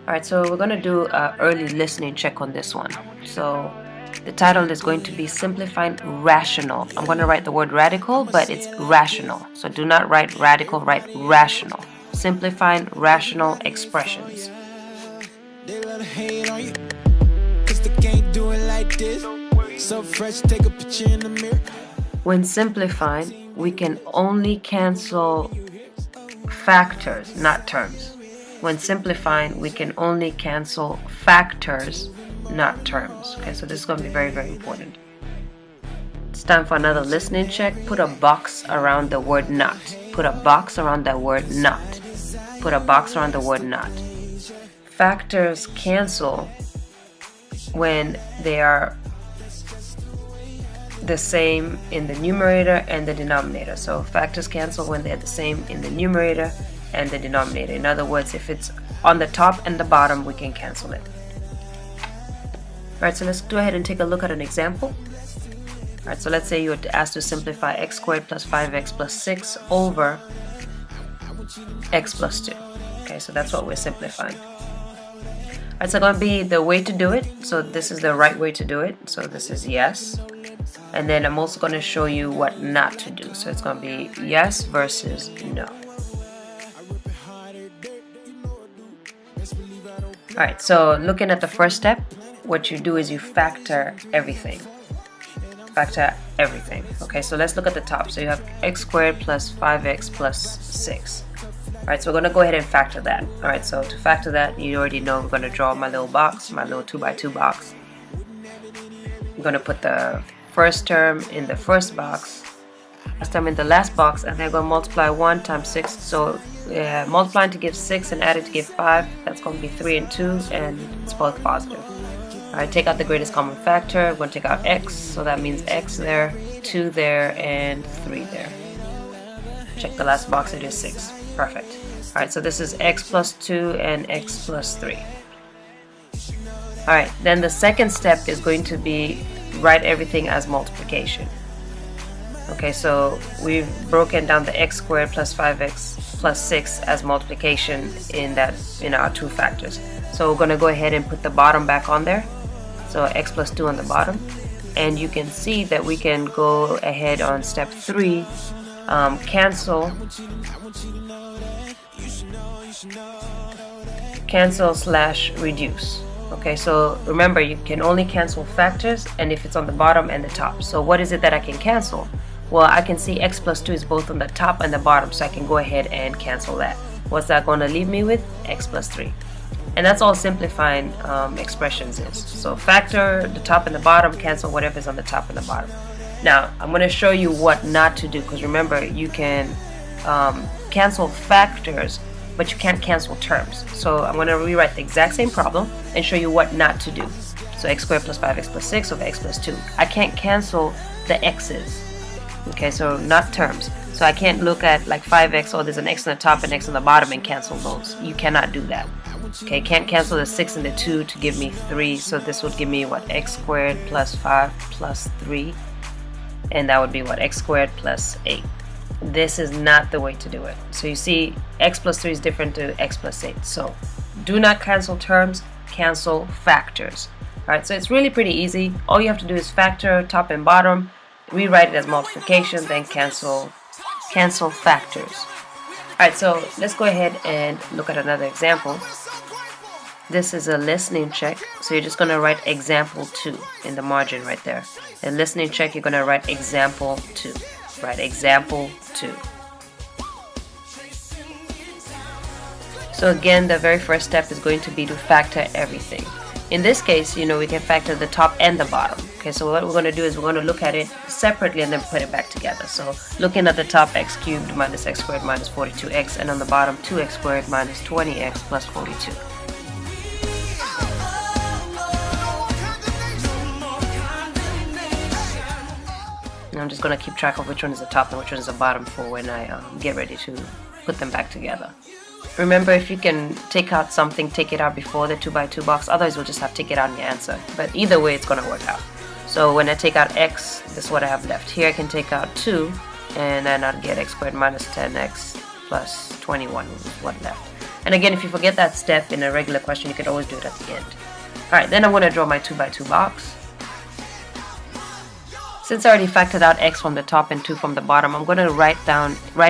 Alright, so we're going to do an early listening check on this one. So the title is going to be Simplifying Rational. I'm going to write the word radical, but it's rational. So do not write radical, write rational. Simplifying rational expressions. They love to hate on you, 'cause they can't do it like this. So fresh, take a picture in the mirror. When simplifying, we can only cancel factors, not terms. When simplifying, we can only cancel factors, not terms. Okay, so this is going to be very, very important. It's time for another listening check. Put a box around the word not. Put a box around the word not. Put a box around the word not. Factors cancel when they are the same in the numerator and the denominator. So factors cancel when they're the same in the numerator and the denominator. In other words, if it's on the top and the bottom, we can cancel it. Alright, so let's go ahead and take a look at an example. Alright, so let's say you were asked to simplify x squared plus 5x plus 6 over x plus 2. Okay, so that's what we're simplifying. Alright, so going to be the way to do it. So this is the right way to do it. So this is yes. And then I'm also going to show you what not to do. So it's going to be yes versus no. Alright, so looking at the first step, what you do is you factor everything. Factor everything. Okay, so let's look at the top. So you have x squared plus 5x plus 6. Alright, so we're going to go ahead and factor that. Alright, so to factor that, you already know we're going to draw my little box, my little 2x2 box. I'm going to put the first term in the first box, last term in the last box, and then going to multiply 1 times 6. So multiplying to give 6 and adding to give 5, that's going to be 3 and 2, and it's both positive. Alright, take out the greatest common factor. We're going to take out x, so that means x there, 2 there, and 3 there. Check the last box, it is 6. Perfect. Alright, so this is x plus 2 and x plus 3. Alright, then the second step is going to be write everything as multiplication. Okay, so we've broken down the x squared plus 5x plus 6 as multiplication in our two factors. So we're going to go ahead and put the bottom back on there. So x plus 2 on the bottom. And you can see that we can go ahead on step 3, cancel slash reduce. Okay, so remember, you can only cancel factors and if it's on the bottom and the top. So what is it that I can cancel? Well, I can see x plus 2 is both on the top and the bottom, so I can go ahead and cancel that. What's that going to leave me with? X plus 3. And that's all simplifying expressions is. So factor the top and the bottom, cancel whatever's on the top and the bottom. Now, I'm going to show you what not to do, because remember, you can cancel factors, but you can't cancel terms. So I'm going to rewrite the exact same problem and show you what not to do. So x squared plus 5x plus 6 over x plus 2. I can't cancel the x's. Okay, so not terms. So I can't look at like 5x, oh, there's an x on the top and x on the bottom, and cancel those. You cannot do that. Okay, can't cancel the 6 and the 2 to give me 3. So this would give me what? X squared plus 5 plus 3. And that would be what? X squared plus 8. This is not the way to do it. So you see, x plus 3 is different to x plus 8. So do not cancel terms, cancel factors. Alright, so it's really pretty easy. All you have to do is factor top and bottom, rewrite it as multiplication, then cancel factors. Alright, so let's go ahead and look at another example. This is a listening check, so you're just going to write example 2 in the margin right there. A listening check, you're going to write example 2. Write example 2. So again, the very first step is going to be to factor everything. In this case, we can factor the top and the bottom. Okay, so what we're going to do is we're going to look at it separately and then put it back together. So looking at the top, x cubed minus x squared minus 42x, and on the bottom, 2x squared minus 20x plus 42. And I'm just going to keep track of which one is the top and which one is the bottom for when I get ready to put them back together. Remember, if you can take out something, take it out before the 2x2 box. Otherwise, we'll just have to take it out in your answer. But either way, it's going to work out. So when I take out x, this is what I have left. Here I can take out 2, and then I'll get x squared minus 10x plus 21 is what left. And again, if you forget that step in a regular question, you can always do it at the end. Alright, then I'm going to draw my 2x2 box. Since I already factored out x from the top and 2 from the bottom, I'm going to write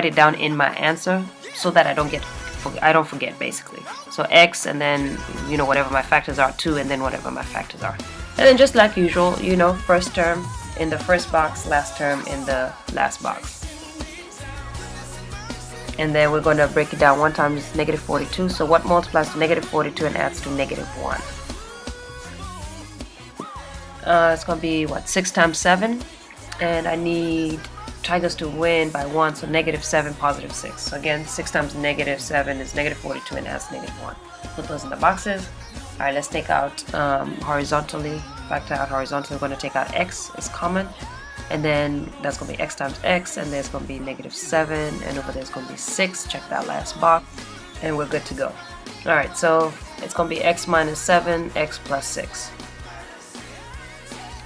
it down in my answer so that I don't forget basically. So x and then, you know, whatever my factors are, 2 and then whatever my factors are. And then just like usual, you know, first term in the first box, last term in the last box. And then we're going to break it down. 1 times negative 42. So what multiplies to negative 42 and adds to negative 1? It's going to be what, 6 times 7, and I need Tigers to win by 1, so negative 7, positive 6. So again, 6 times negative 7 is negative 42 and adds negative 1. Put those in the boxes. Alright, let's take out horizontally. Factor out horizontally. We're going to take out x is common, and then that's going to be x times x, and there's going to be negative 7, and over there's going to be 6. Check that last box, and we're good to go. Alright, so it's going to be x minus 7, x plus 6.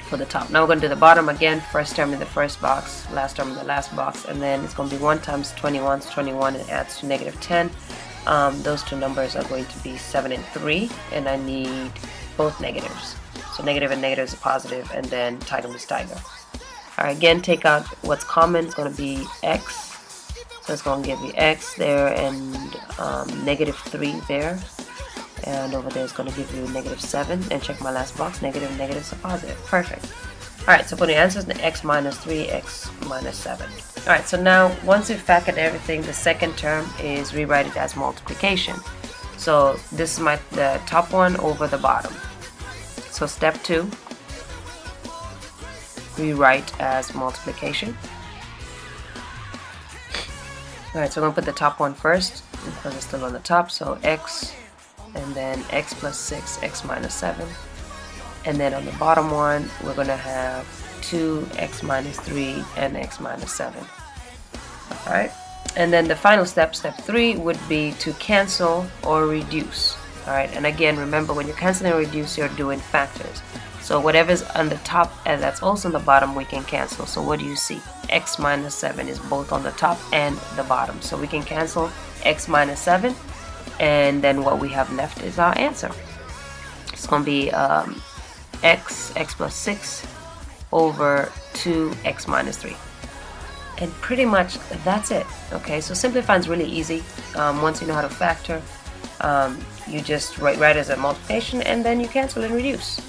For the top. Now we're going to do the bottom again. First term in the first box, last term in the last box, and then it's going to be 1 times 21 is 21 and adds to negative 10. Those two numbers are going to be 7 and 3, and I need both negatives. So negative and negative is a positive, and then tiger is tiger. Alright, again, take out what's common. It's going to be x. So it's going to give me x there and negative 3 there. And over there is going to give you negative 7. And check my last box. Negative and negative is a positive. Perfect. Alright, so put the answers in x minus 3, x minus 7. Alright, so now once you've factored everything, the second term is rewrite it as multiplication. So this is the top one over the bottom. So step 2, rewrite as multiplication. Alright, so we're going to put the top one first because it's still on the top. So x, and then x plus 6, x minus 7. And then on the bottom one, we're going to have 2, x minus 3, and x minus 7. Alright, and then the final step, step 3, would be to cancel or reduce. Alright, and again, remember when you're canceling or reduce, you're doing factors. So whatever's on the top and that's also on the bottom, we can cancel. So what do you see? X minus 7 is both on the top and the bottom. So we can cancel x minus 7. And then what we have left is our answer. It's going to be x plus 6 over 2x minus 3. And pretty much that's it. Okay, so simplifying is really easy. Once you know how to factor, you just write as a multiplication and then you cancel and reduce.